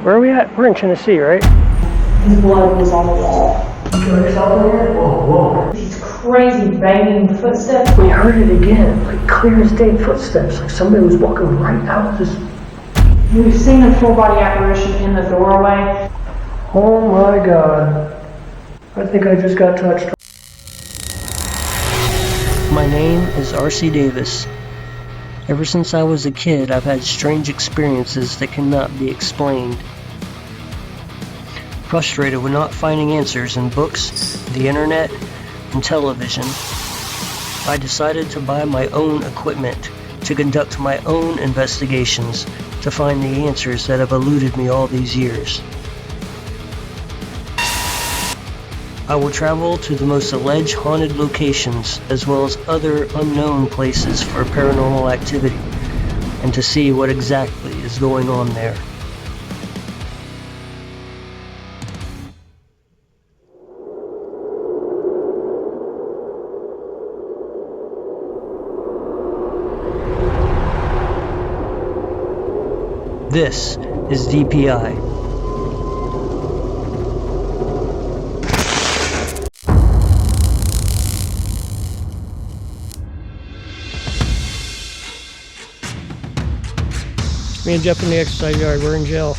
Where are we at? We're in Tennessee, right? His blood was on the wall. Whoa. These crazy banging footsteps. We heard it again, like clear as day footsteps, like somebody was walking right out of this. We've seen a full body apparition in the doorway. Oh my God. I think I just got touched. My name is R.C. Davis. Ever since I was a kid, I've had strange experiences that cannot be explained. Frustrated with not finding answers in books, the internet, and television, I decided to buy my own equipment to conduct my own investigations to find the answers that have eluded me all these years. I will travel to the most alleged haunted locations as well as other unknown places for paranormal activity and to see what exactly is going on there. This is DPI. Me and Jeff in the exercise yard, we're in jail.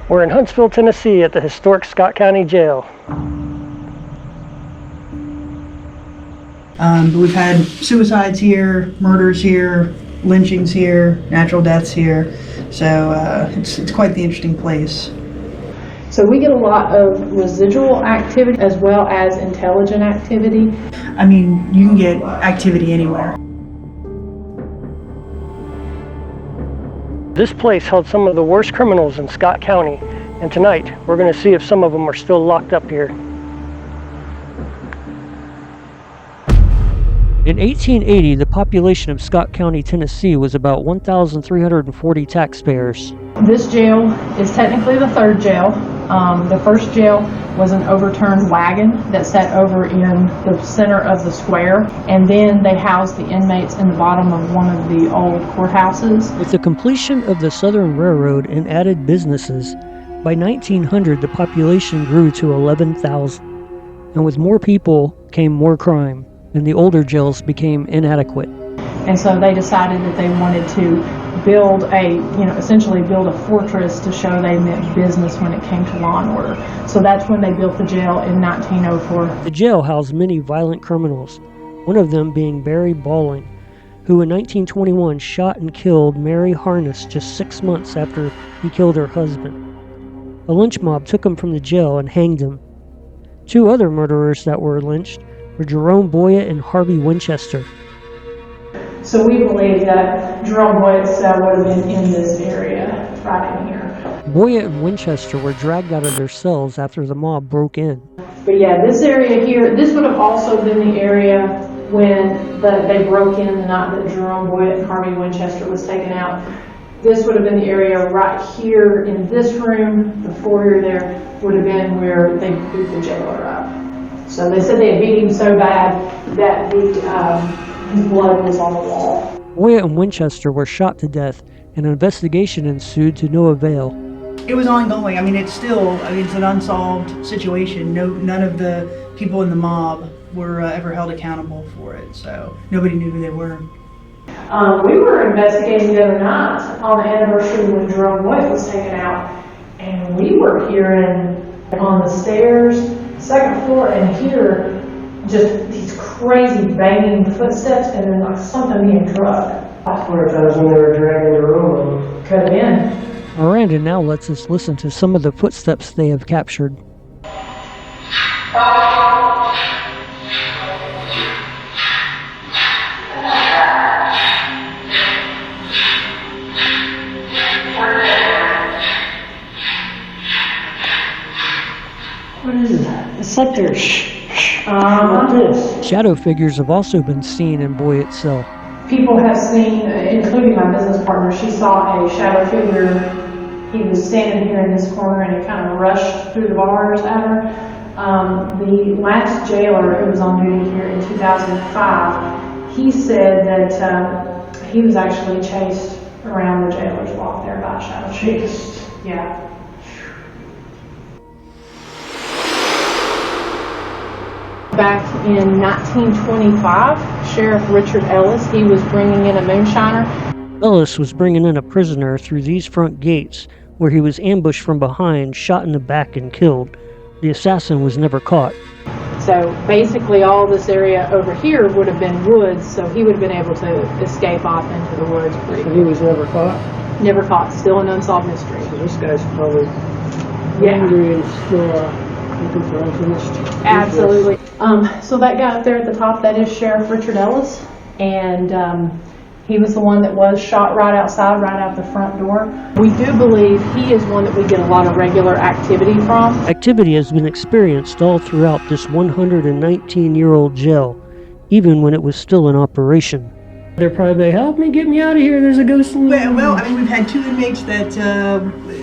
We're in Huntsville, Tennessee at the historic Scott County Jail. We've had suicides here, murders here, lynchings here, natural deaths here. So it's quite the interesting place. So we get a lot of residual activity as well as intelligent activity. I mean, you can get activity anywhere. This place held some of the worst criminals in Scott County, and tonight we're going to see if some of them are still locked up here. In 1880, the population of Scott County, Tennessee was about 1,340 taxpayers. This jail is technically the third jail. The first jail was an overturned wagon that sat over in the center of the square, and then they housed the inmates in the bottom of one of the old courthouses. With the completion of the Southern Railroad and added businesses, by 1900 the population grew to 11,000, and with more people came more crime, and the older jails became inadequate. And so they decided that they wanted to build essentially build a fortress to show they meant business when it came to law and order. So that's when they built the jail in 1904. The jail housed many violent criminals, one of them being Barry Balling, who in 1921 shot and killed Mary Harness just 6 months after he killed her husband. A lynch mob took him from the jail and hanged him. Two other murderers that were lynched were Jerome Boyett and Harvey Winchester. So we believe that Jerome Boyett's cell would have been in this area, right in here. Boyett and Winchester were dragged out of their cells after the mob broke in. But yeah, this area here, this would have also been the area when they broke in the night that Jerome Boyett and Harvey Winchester was taken out. This would have been the area right here in this room. The foyer there would have been where they beat the jailer up. So they said they had beat him so bad that his blood was on the wall. Boyett and Winchester were shot to death, and an investigation ensued to no avail. It was ongoing. I mean, it's an unsolved situation. None of the people in the mob were ever held accountable for it, so nobody knew who they were. We were investigating the other night on the anniversary when Jerome Boyett was taken out, and we were hearing on the stairs, second floor, and here just these crazy banging footsteps and then like something being drugged. I wonder if that was when they were dragging the room. Could have been. Miranda now lets us listen to some of the footsteps they have captured. What is that? It's like they're like this. Shadow figures have also been seen in Boyett's cell. People have seen, including my business partner, she saw a shadow figure He was standing here in this corner and he kind of rushed through the bars at her. The last jailer who was on duty here in 2005, he said that he was actually chased around the jailer's block there by a shadow. Chased. Yeah. Back in 1925, Sheriff Richard Ellis, he was bringing in a moonshiner. Ellis was bringing in a prisoner through these front gates, where he was ambushed from behind, shot in the back, and killed. The assassin was never caught. So basically all this area over here would have been woods, so he would have been able to escape off into the woods pretty He was never caught. Never caught, still an unsolved mystery. So this guy's probably Yeah, angry and still looking for unfinished. absolutely. So that guy up there at the top, that is Sheriff Richard Ellis, and he was the one that was shot right outside, right out the front door. We do believe he is one that we get a lot of regular activity from. Activity has been experienced all throughout this 119-year-old jail, even when it was still in operation. They're probably, help me, get me out of here, there's a ghost in the Well, I mean, we've had 2 inmates that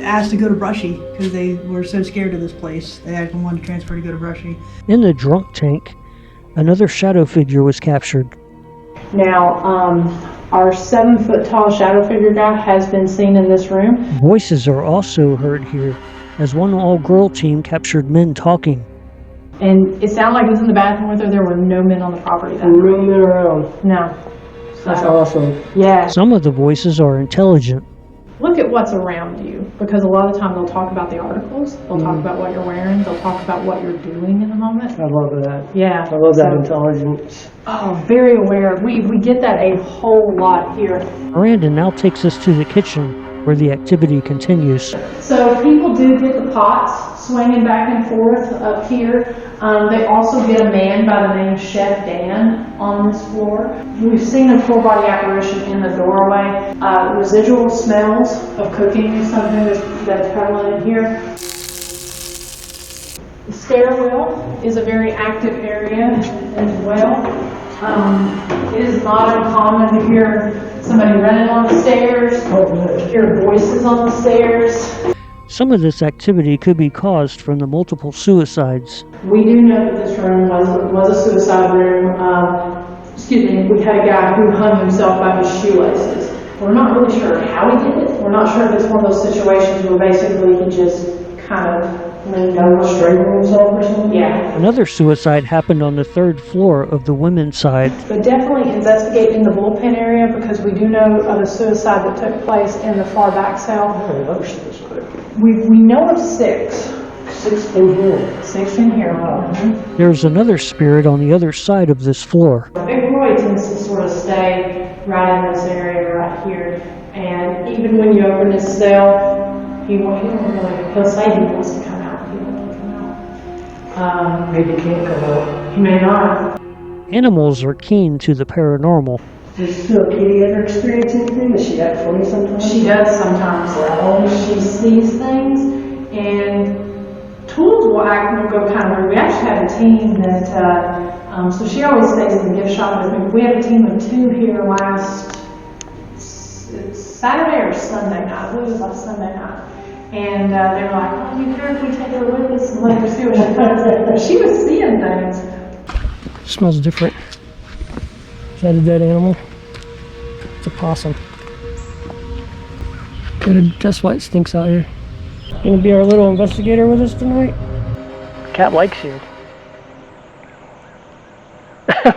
asked to go to Brushy because they were so scared of this place. They had wanted to transfer to go to Brushy. In the drunk tank, another shadow figure was captured. Now, our 7-foot-tall shadow figure guy has been seen in this room. Voices are also heard here, as one all-girl team captured men talking. And it sounded like it was in the bathroom with her. There were no men on the property that No men around. No. That's So, awesome. yeah. Some of the voices are intelligent. Look at what's around you, because a lot of the time they'll talk about the articles, they'll talk about what you're wearing, they'll talk about what you're doing in the moment. I love that. Yeah. I love that So- intelligence. Oh, very aware. We get that a whole lot here. Miranda now takes us to the kitchen, where the activity continues. So people do get the pots swinging back and forth up here. They also get a man by the name of Chef Dan on this floor. We've seen a full body apparition in the doorway. Residual smells of cooking is something that's prevalent in here. The stairwell is a very active area as well. It is not uncommon to hear somebody running on the stairs, to hear voices on the stairs. Some of this activity could be caused from the multiple suicides. We do know that this room was a suicide room. We had a guy who hung himself by his shoelaces. We're not really sure how he did it. We're not sure if it's one of those situations where basically he just kind of leaned over, Strangling himself or something? Yeah. Another suicide happened on the 3rd floor of the women's side. But definitely investigate in the bullpen area, because we do know of a suicide that took place in the far back cell. Oh, another suicide. We know of 6. 6 in here. 6 in here. There's another spirit on the other side of this floor. Big Roy tends to sort of stay right in this area right here. And even when you open his cell, he'll say he wants to come out. He won't come out. Maybe he can't come out. He may not. Animals are keen to the paranormal. Does little Kitty ever experience anything? Does she act funny sometimes? She does sometimes. She sees things, and Tools will go kind of weird. We actually have a team that, so she always stays in the gift shop with me. We had a team of 2 here last Saturday or Sunday night. I believe it was last Sunday night. And they were like, oh, you care if we take her with us and let her see what she finds? She was seeing things. Smells different. Is that a dead animal? It's a possum. That's why it stinks out here. Gonna be our little investigator with us tonight? Cat likes you.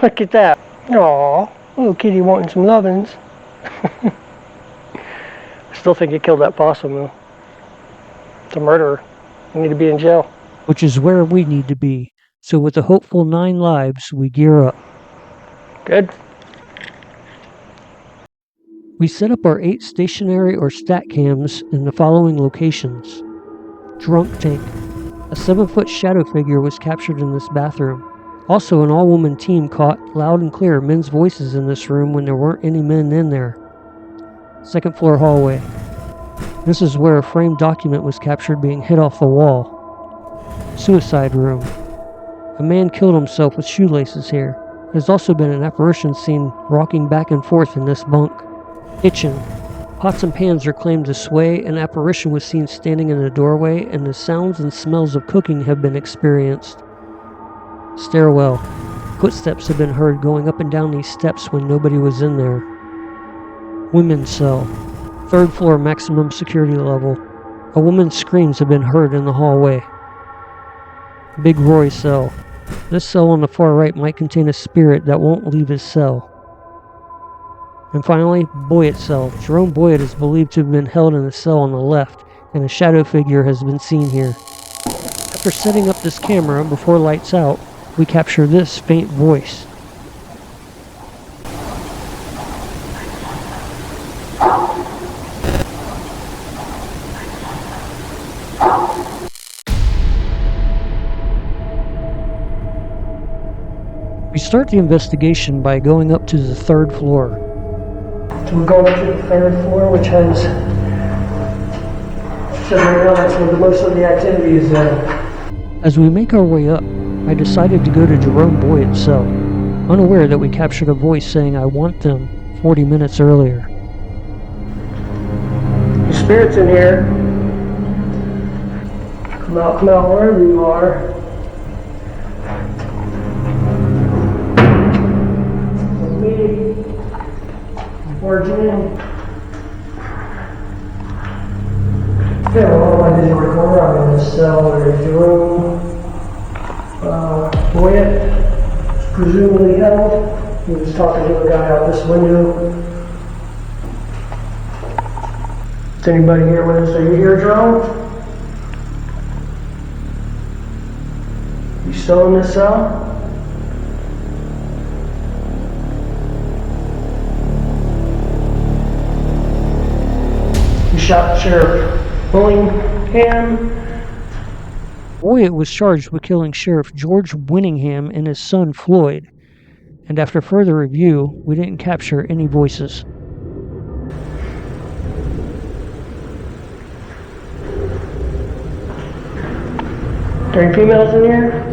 Look at that. Aww, little kitty wanting some lovin's. I still think you killed that possum though. It's a murderer. You need to be in jail. Which is where we need to be. So with a hopeful 9 lives, we gear up. Good. We set up our 8 stationary or stat cams in the following locations. Drunk tank. A 7-foot shadow figure was captured in this bathroom. Also, an all-woman team caught loud and clear men's voices in this room when there weren't any men in there. 2nd floor hallway. This is where a framed document was captured being hit off the wall. Suicide room. A man killed himself with shoelaces here. There's also been an apparition seen rocking back and forth in this bunk. Kitchen. Pots and pans are claimed to sway, an apparition was seen standing in the doorway, and the sounds and smells of cooking have been experienced. Stairwell. Footsteps have been heard going up and down these steps when nobody was in there. Women's cell. 3rd floor maximum security level. A woman's screams have been heard in the hallway. Big Roy cell. This cell on the far right might contain a spirit that won't leave his cell. And finally, Boyett cell. Jerome Boyett is believed to have been held in a cell on the left, and a shadow figure has been seen here. After setting up this camera before lights out, we capture this faint voice. We start the investigation by going up to the 3rd floor. So we're going up to the 3rd floor, which has, so right now that's where most of the activity is at. As we make our way up, I decided to go to Jerome Boyett's cell, unaware that we captured a voice saying I want them 40 minutes earlier. The spirit's in here. Come out wherever you are. Me, Virgin. Yeah, well, I didn't record. I'm in this cell. There's Jerome Boyett, presumably held. He was talking to a guy out this window. Is anybody here with us? Are you here, Jerome? You still in this cell? You shot Sheriff Willingham. Boyett was charged with killing Sheriff George Winningham and his son Floyd, and after further review, we didn't capture any voices. Are there any females in here?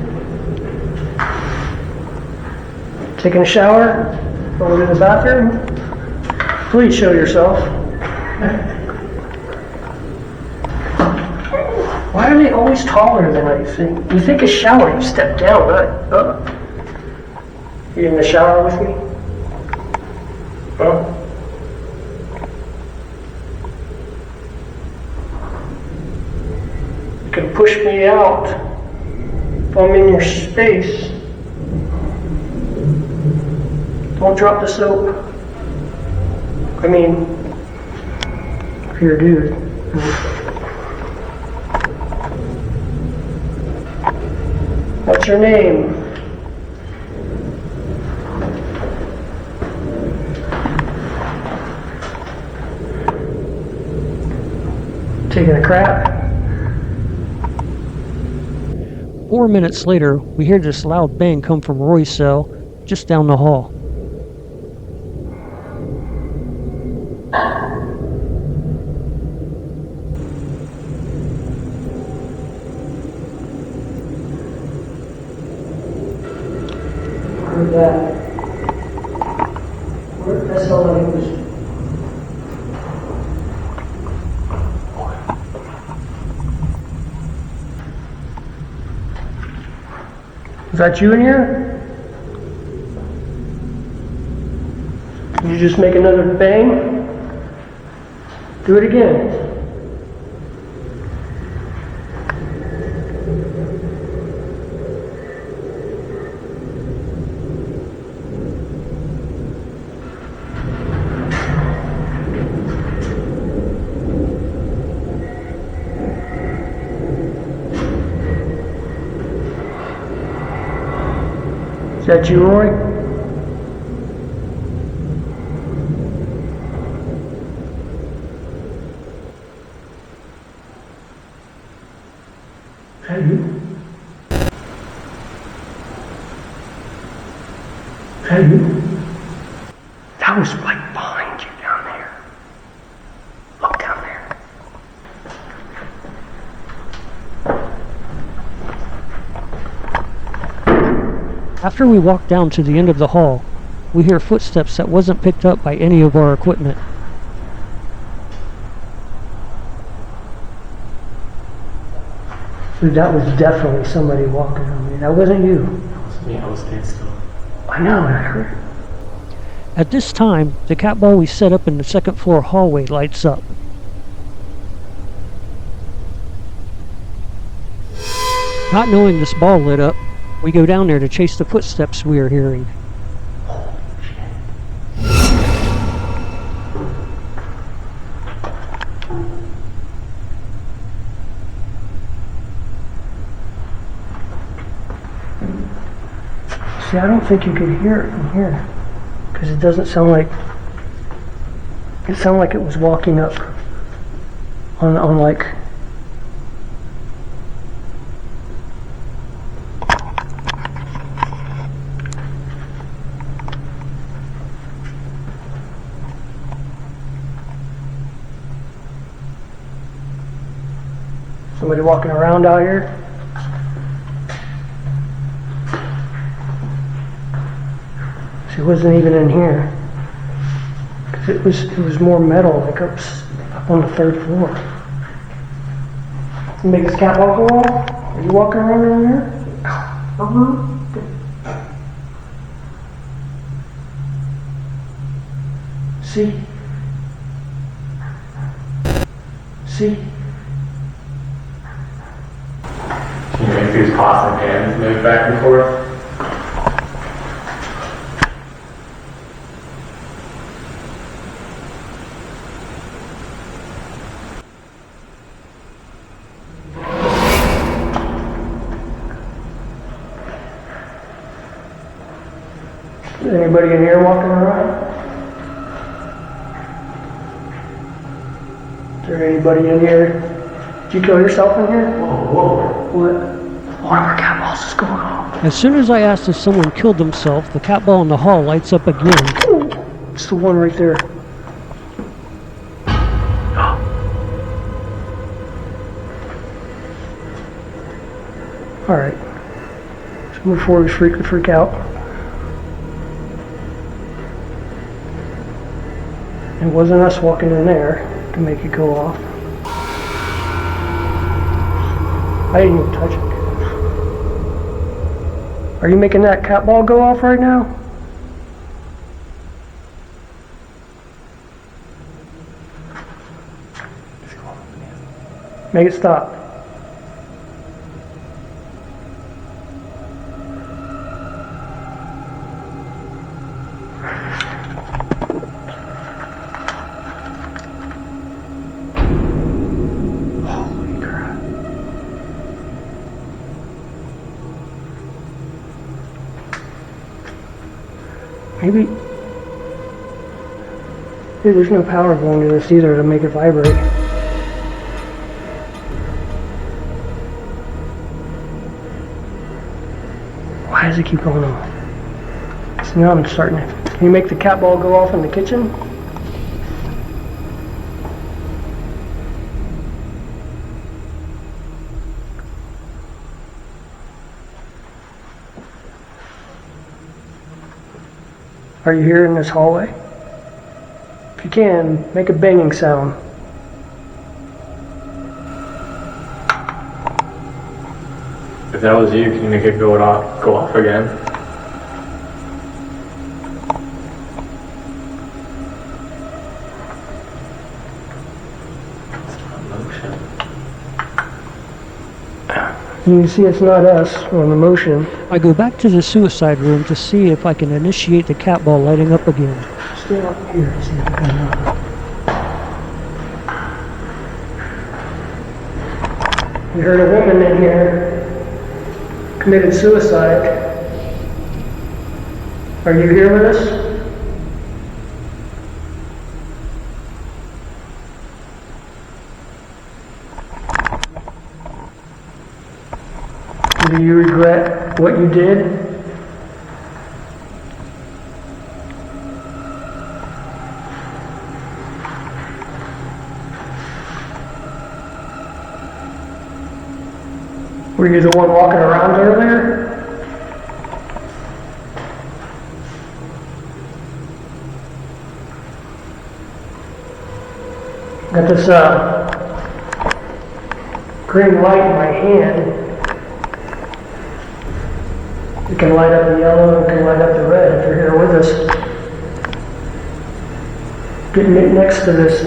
Taking a shower? Going to the bathroom? Please show yourself. Why are they always taller than I think? You take a shower, you step down, not up. You in the shower with me? Huh? You can push me out if I'm in your space. Don't drop the soap. I mean, here, dude. What's your name? Taking a crap? 4 minutes later, we hear this loud bang come from Roy's cell, just down the hall. Heard that. That's all I was. Is that you in here? Did you just make another bang? Do it again. Is that you, Roy? Is that you? Is that you? That was like behind you down there. Look down there. After we walk down to the end of the hall, we hear footsteps that wasn't picked up by any of our equipment. Dude, that was definitely somebody walking on me. That wasn't you. I was staying still. I know, I heard it. At this time, the cat ball we set up in the second floor hallway lights up. Not knowing this ball lit up, we go down there to chase the footsteps we are hearing. See, I don't think you could hear it from here. Because it doesn't sound like... It sounded like it was walking up on like... Somebody walking around out here. She wasn't even in here. 'Cause it was more metal, like up on the third floor. You make this cat walk go off? Are you walking around in here? See? See? Can you make these pots and pans move back and forth? Is anybody in here walking around? Is there anybody in here? Did you kill yourself in here? Whoa. What? One of our cat balls is going off. As soon as I asked if someone killed themselves, the cat ball in the hall lights up again. It's the one right there. Alright. So before we freak out. It wasn't us walking in there to make it go off. I didn't even touch it. Are you making that cat ball go off right now? Make it stop. Holy crap. Maybe there's no power going to this either to make it vibrate. Why does it keep going off? So now I'm starting it. Can you make the cat ball go off in the kitchen? Are you here in this hallway? If you can, make a banging sound. If that was you, can you make it go off again? It's not motion. You can see it's not us on the motion. I go back to the suicide room to see if I can initiate the cat ball lighting up again. Stay up here and see if I can. We heard a woman in here committed suicide. Are you here with us? Do you regret what you did? Were you the one walking around earlier? Got this green light in my hand. It can light up the yellow, it can light up the red if you're here with us. Getting it next to this.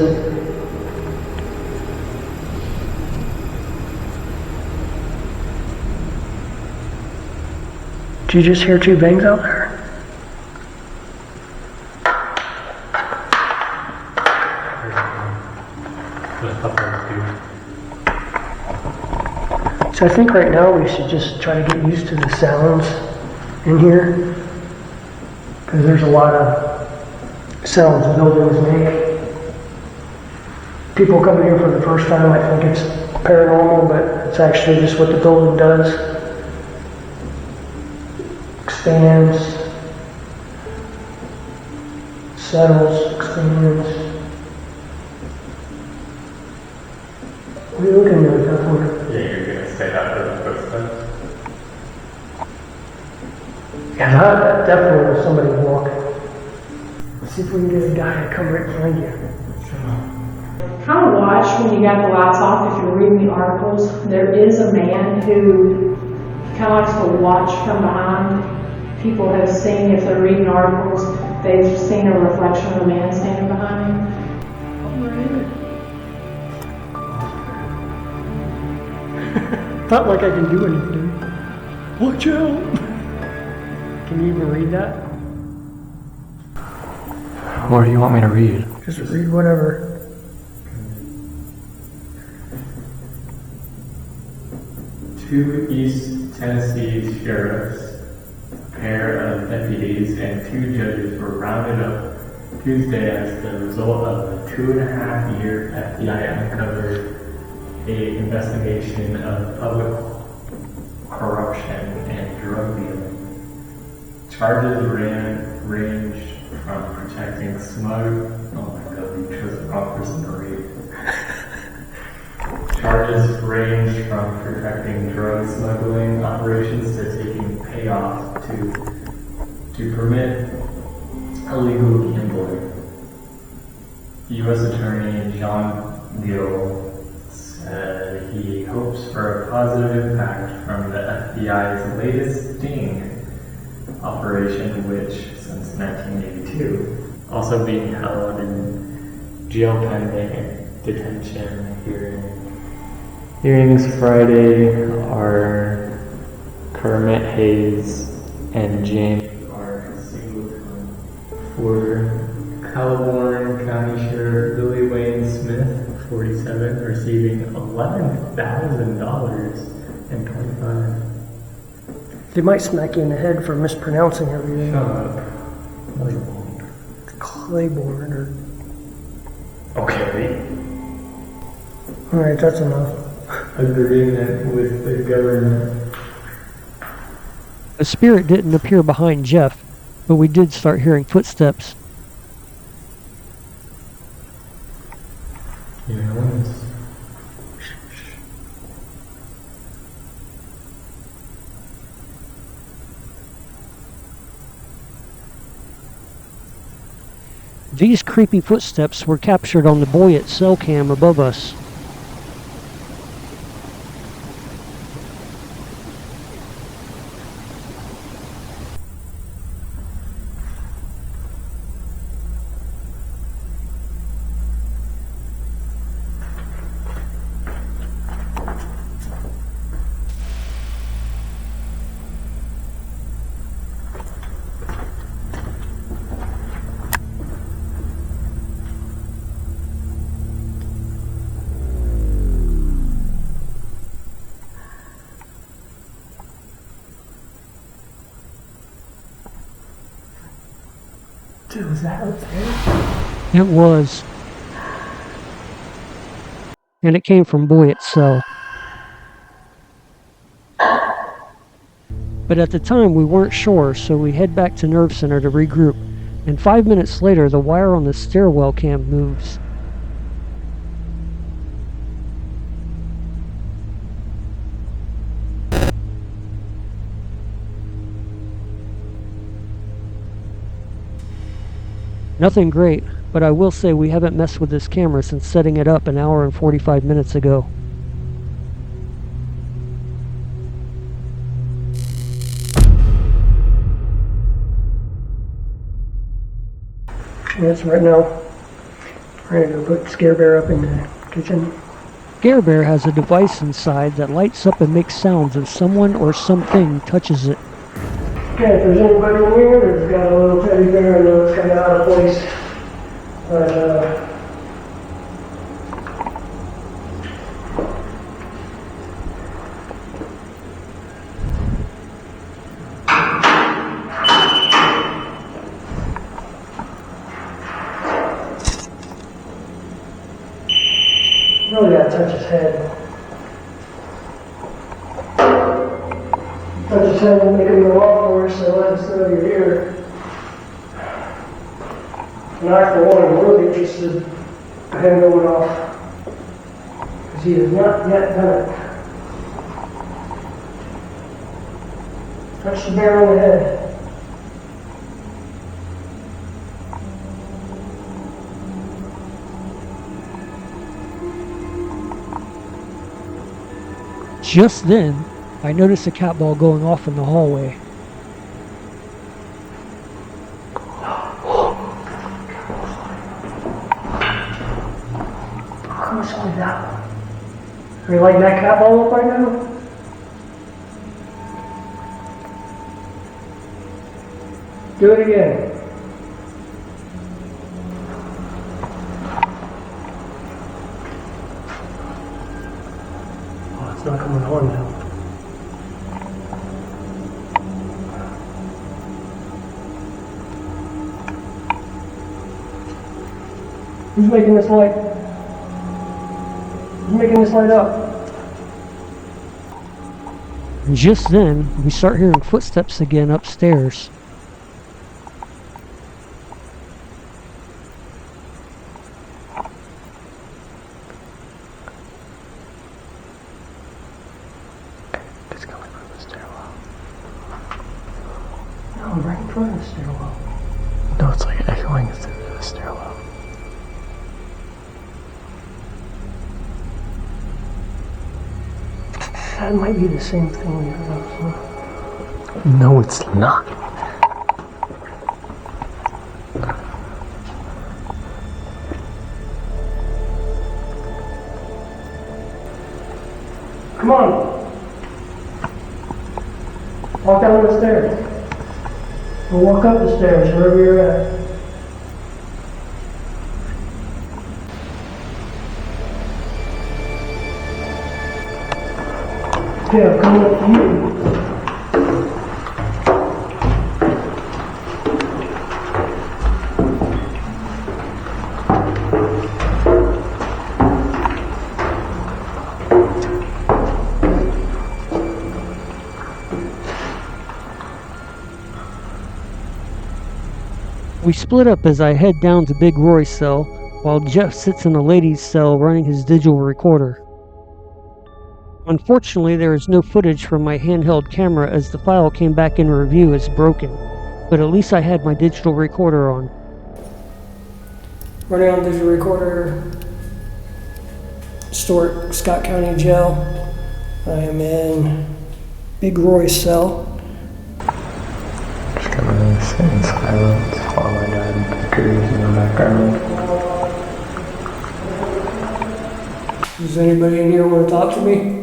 Did you just hear 2 bangs out there? So I think right now we should just try to get used to the sounds in here, because there's a lot of sounds buildings make. People coming here for the first time might think it's paranormal, but it's actually just what the building does. Expands, settles, expands. What are you looking at that for? Yeah, you're gonna say that for the footsteps? Yeah, that definitely was somebody walking. Let's see if we can get a guy to come right behind you. Kind of watch when you got the lights off if you're reading the articles. There is a man who kind of likes to watch from behind. People have seen, if they're reading articles, they've seen a reflection of a man standing behind him. Not like I can do anything. Watch out! Can you even read that? What do you want me to read? Just read whatever. Two East Tennessee sheriffs, a pair of deputies, and 2 judges were rounded up Tuesday as the result of a 2.5-year FBI uncovered a investigation of public corruption and drug dealing. Charges ranged from protecting oh my god, you chose the wrong person to read. Charges range from protecting drug smuggling operations to taking payoff to permit illegal gambling. U.S. Attorney John Gill said he hopes for a positive impact from the FBI's latest Sting operation, which since 1982, also being held in jail pending detention hearings Friday are Kermit Hayes and James R. Singleton. For Colborne County Sheriff Billy Wayne Smith, 47, receiving $11,000 and 25. They might smack you in the head for mispronouncing everything. Shut up. Claiborne or... Okay. Alright, that's enough. Agreement with the government. A spirit didn't appear behind Jeff, but we did start hearing footsteps. You know, These creepy footsteps were captured on the Boyett cell cam above us. Dude, was that up there? It was. And it came from Boyett's cell. But at the time we weren't sure, so we head back to Nerve Center to regroup. And 5 minutes later, the wire on the stairwell cam moves. Nothing great, but I will say we haven't messed with this camera since setting it up an hour and 45 minutes ago. Yes, right now, we're gonna go put Scare Bear up in the kitchen. Scare Bear has a device inside that lights up and makes sounds if someone or something touches it. Okay, if there's anybody in here that's got a little teddy bear, I know it's kind of out of place, but really gotta touch his head. Touch his head and make him go off for us, so let us know you're here. And I, for one, am really interested in him going off, because he has not yet done it. Touch the bear on the head. Just then, I noticed a cat ball going off in the hallway. How much was that? Are you lighting that cat ball up right now? Do it again. Oh, it's not coming on now. Who's making this light? Who's making this light up? And just then, we start hearing footsteps again upstairs. It's coming from the stairwell. No, I'm right in front of the stairwell. No, it's like echoing through the stairwell. That might be the same thing we heard of. No, it's not. Come on. Walk down the stairs. Or walk up the stairs, wherever you're at. Okay, I'm coming up to you. We split up as I head down to Big Roy's cell, while Jeff sits in a ladies' cell running his digital recorder. Unfortunately, there is no footage from my handheld camera as the file came back in review as broken, but at least I had my digital recorder on. Running on digital recorder, Stuart, Scott County Jail. I am in Big Roy's cell. Just gonna sit in silence while my dad bickers in the background. Does anybody in here want to talk to me?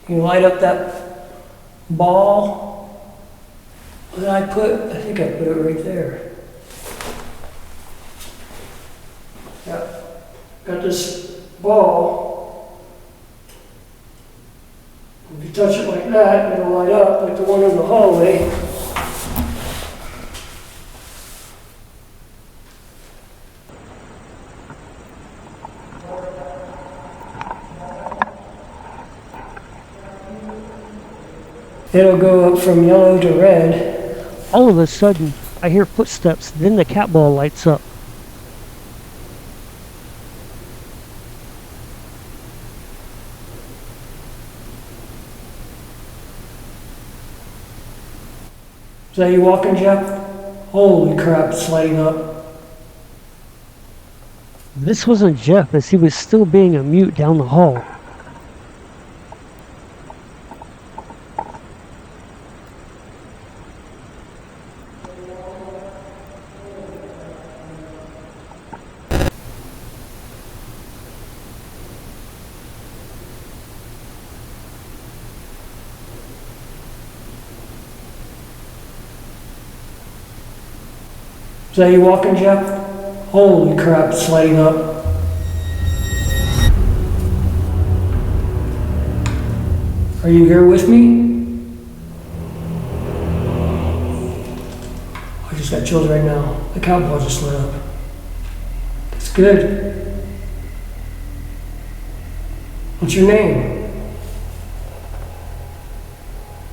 Can you light up that ball that I think I put it right there. Yeah, got this ball. If you touch it like that, it'll light up like the one in the hallway. It'll go up from yellow to red. All of a sudden, I hear footsteps, then the cat ball lights up. Is that you walking, Jeff? Holy crap, it's lighting up. This wasn't Jeff, as he was still being a mute down the hall. Is that you walking, Jeff? Holy crap, it's lighting up. Are you here with me? I just got chills right now. The cowbell just lit up. It's good. What's your name?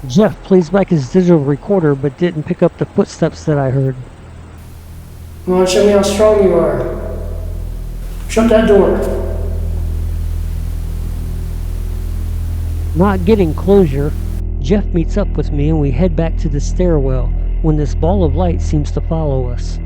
Jeff plays back his digital recorder but didn't pick up the footsteps that I heard. You want to show me how strong you are? Shut that door. Not getting closure, Jeff meets up with me and we head back to the stairwell when this ball of light seems to follow us.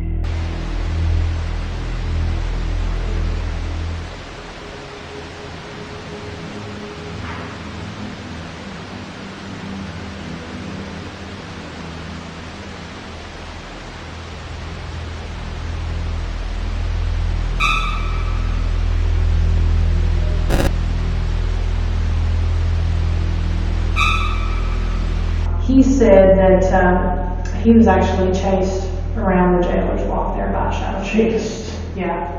He said that he was actually chased around the jailer's walk there by a shadow chief. Yeah.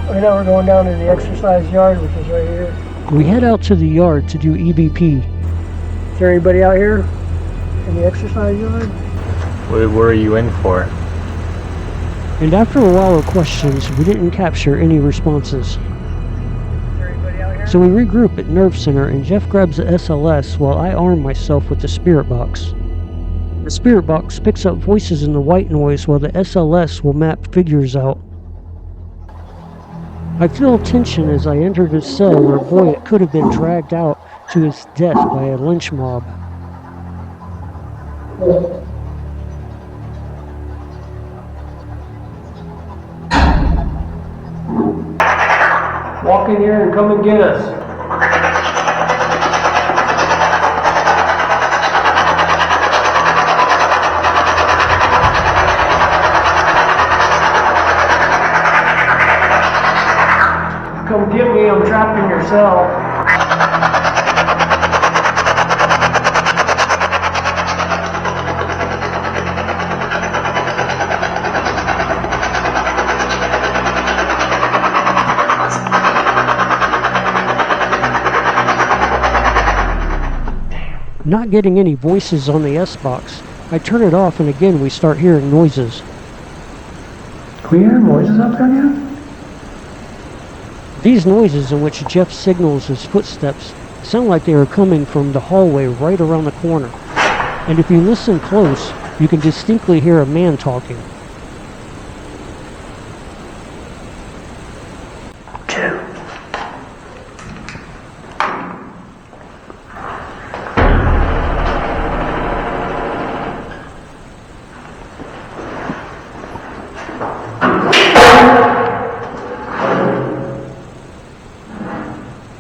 Right now we're going down to the exercise yard, which is right here. We head out to the yard to do EBP. Is there anybody out here in the exercise yard? What were you in for? And after a while of questions, we didn't capture any responses. Is there anybody out here? So we regroup at Nerve Center and Jeff grabs the SLS while I arm myself with the spirit box. The spirit box picks up voices in the white noise while the SLS will map figures out. I feel tension as I enter the cell where Boyett could have been dragged out to his death by a lynch mob. Walk in here and come and get us. Come get me, I'm trapped in your cell. Not getting any voices on the S-Box, I turn it off and again we start hearing noises. Can we hear noises up there yet? These noises in which Jeff signals his footsteps sound like they are coming from the hallway right around the corner. And if you listen close, you can distinctly hear a man talking.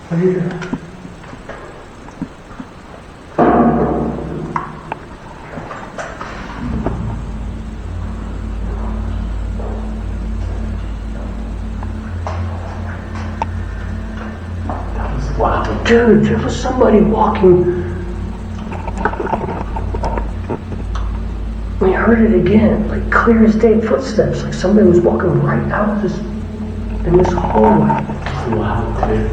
What are you doing? Wow, dude, there was somebody walking. We heard it again, like clear as day footsteps, like somebody was walking right out of this, in this hallway. Wow, dude.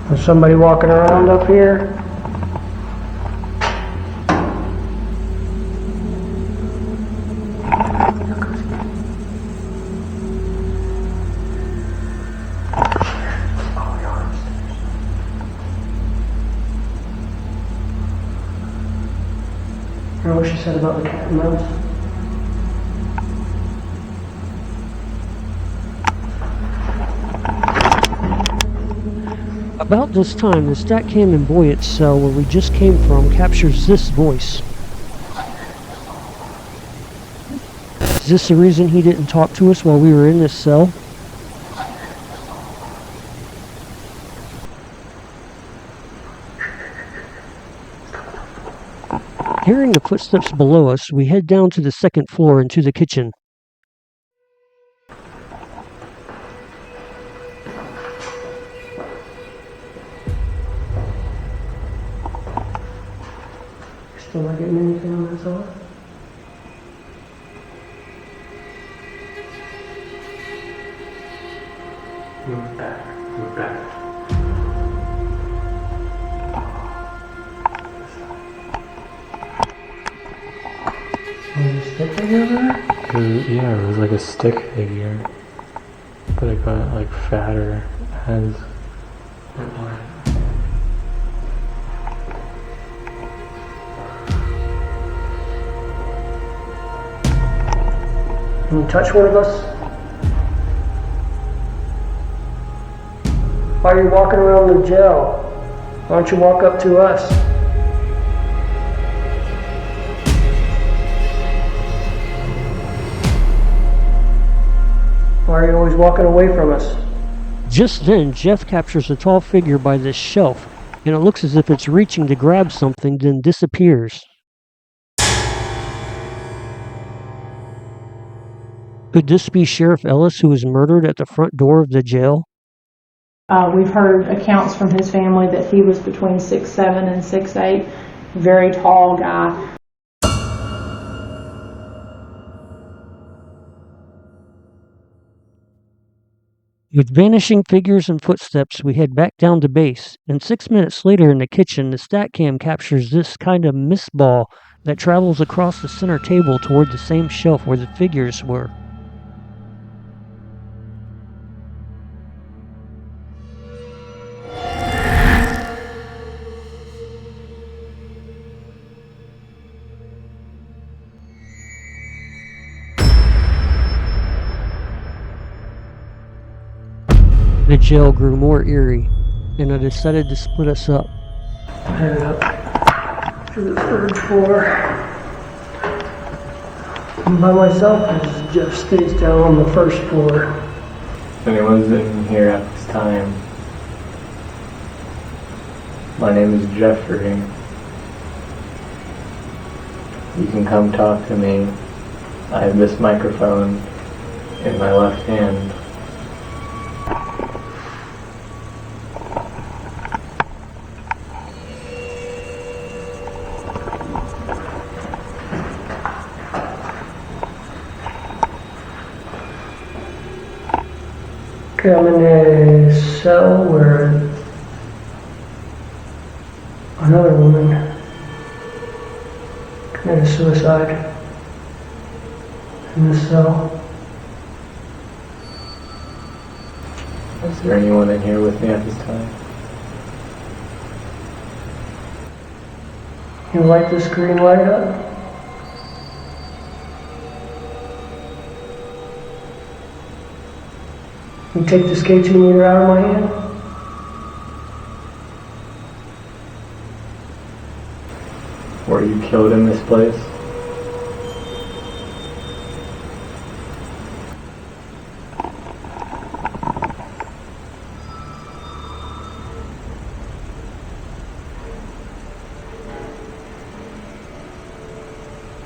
There's somebody walking around up here. You know what she said about the cat and mouse? About this time, the StatCam in Boyett's cell where we just came from captures this voice. Is this the reason he didn't talk to us while we were in this cell? Hearing the footsteps below us, we head down to the second floor into the kitchen. Still not getting anything on this off. Move back, move back. There's a stick figure over there? Yeah, it was like a stick figure, but it got like fatter as it went. Can you touch one of us? Why are you walking around the jail? Why don't you walk up to us? Why are you always walking away from us? Just then, Jeff captures a tall figure by this shelf, and it looks as if it's reaching to grab something, then disappears. Could this be Sheriff Ellis, who was murdered at the front door of the jail? We've heard accounts from his family that he was between 6'7" and 6'8", very tall guy. With vanishing figures and footsteps, we head back down to base, and 6 minutes later in the kitchen, the StatCam captures this kind of mist ball that travels across the center table toward the same shelf where the figures were. The jail grew more eerie, and I decided to split us up. Headed up to the third floor. I'm by myself as Jeff stays down on the first floor. If anyone's in here at this time, my name is Jeffrey. You can come talk to me. I have this microphone in my left hand. Okay, I'm in a cell where another woman committed suicide in the cell. Is there anyone in here with me at this time? You light this green light up? You take this K2 meter out of my hand? Were you killed in this place?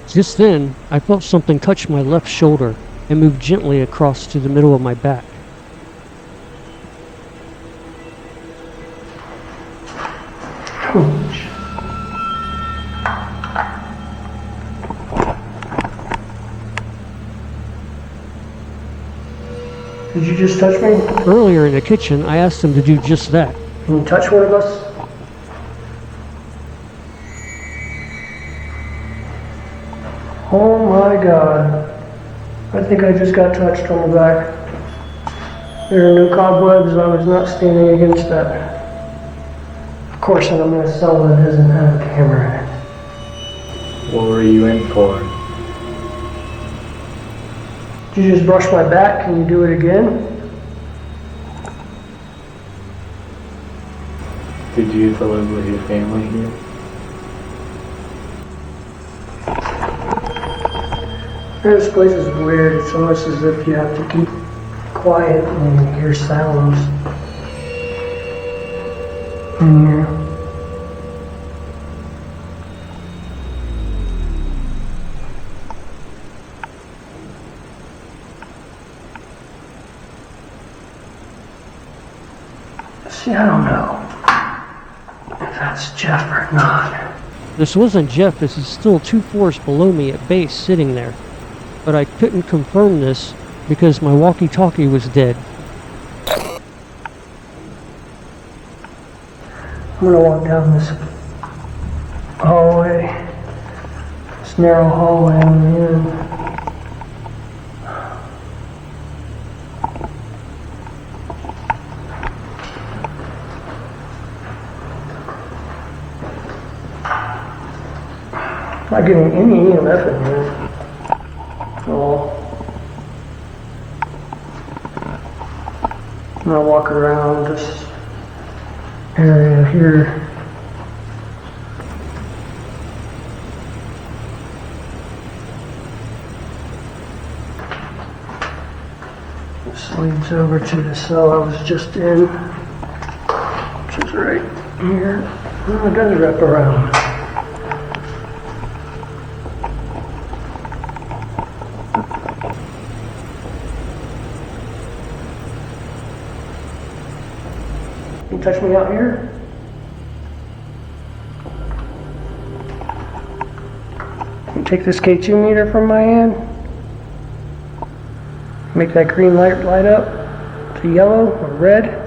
Just then, I felt something touch my left shoulder and move gently across to the middle of my back. Ouch. Did you just touch me? Earlier in the kitchen, I asked him to do just that. Can you touch one of us? Oh my God. I think I just got touched on the back. There are no cobwebs. I was not standing against that. Of course, I'm in a cell that doesn't have a camera in it. What were you in for? Did you just brush my back? Can you do it again? Did you used to live with your family here? This place is weird. It's almost as if you have to keep quiet when you hear sounds in here. See, I don't know if that's Jeff or not. This wasn't Jeff, as he's still 2 floors below me at base sitting there. But I couldn't confirm this because my walkie-talkie was dead. I'm gonna walk down this hallway, this narrow hallway on the end. Not getting any EMF in here at all. I'm gonna walk around this area here. This leads over to the cell I was just in, which is right here. Oh, it does wrap around. Can you touch me out here? Can you take this K2 meter from my hand? Make that green light light up to yellow or red?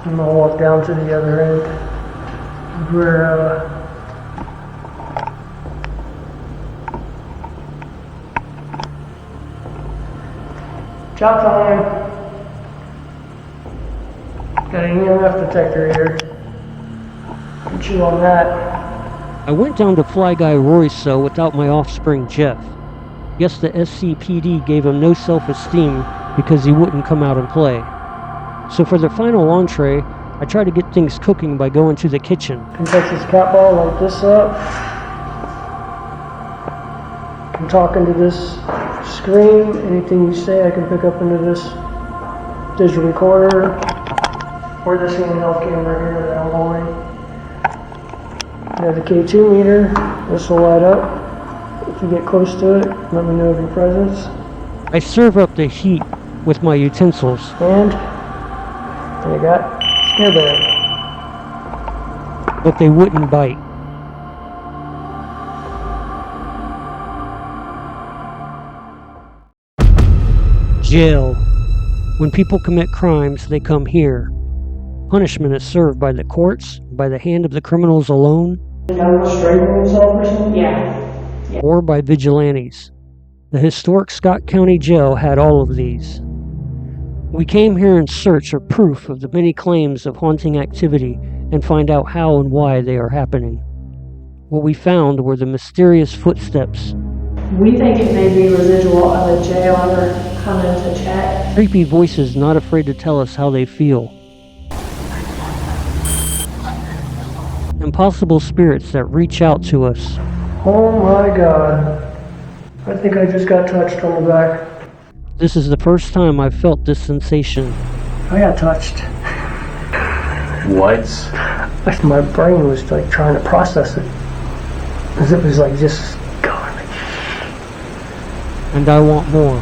I'm gonna walk down to the other end where chop time. Got an EMF detector here. Get you on that. I went down to Fly Guy Roy's cell without my offspring Jeff. Guess the SCPD gave him no self-esteem because he wouldn't come out and play. So for the final entree, I tried to get things cooking by going to the kitchen. Can touch this cat ball, light this up. Can talk into this screen. Anything you say, I can pick up into this digital recorder or this handheld camera here that I'm holding. You have the K2 meter. This will light up. If you get close to it, let me know of your presence. I serve up the heat with my utensils. And you got snare band. But they wouldn't bite. Jail. When people commit crimes, they come here. Punishment is served by the courts, by the hand of the criminals alone, Yeah. or by vigilantes. The historic Scott County Jail had all of these. We came here in search of proof of the many claims of haunting activity and find out how and why they are happening. What we found were the mysterious footsteps, We think it may be residual of a jailer coming to check. creepy voices not afraid to tell us how they feel, impossible spirits that reach out to us. Oh my god. I think I just got touched on the back. This is the first time I've felt this sensation. I got touched. What? My brain was like trying to process it. Because it was like just going. And I want more.